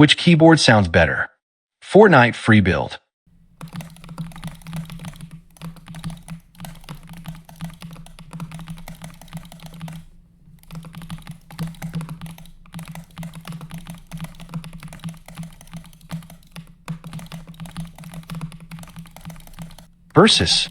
Which keyboard sounds better? Fortnite free build. Versus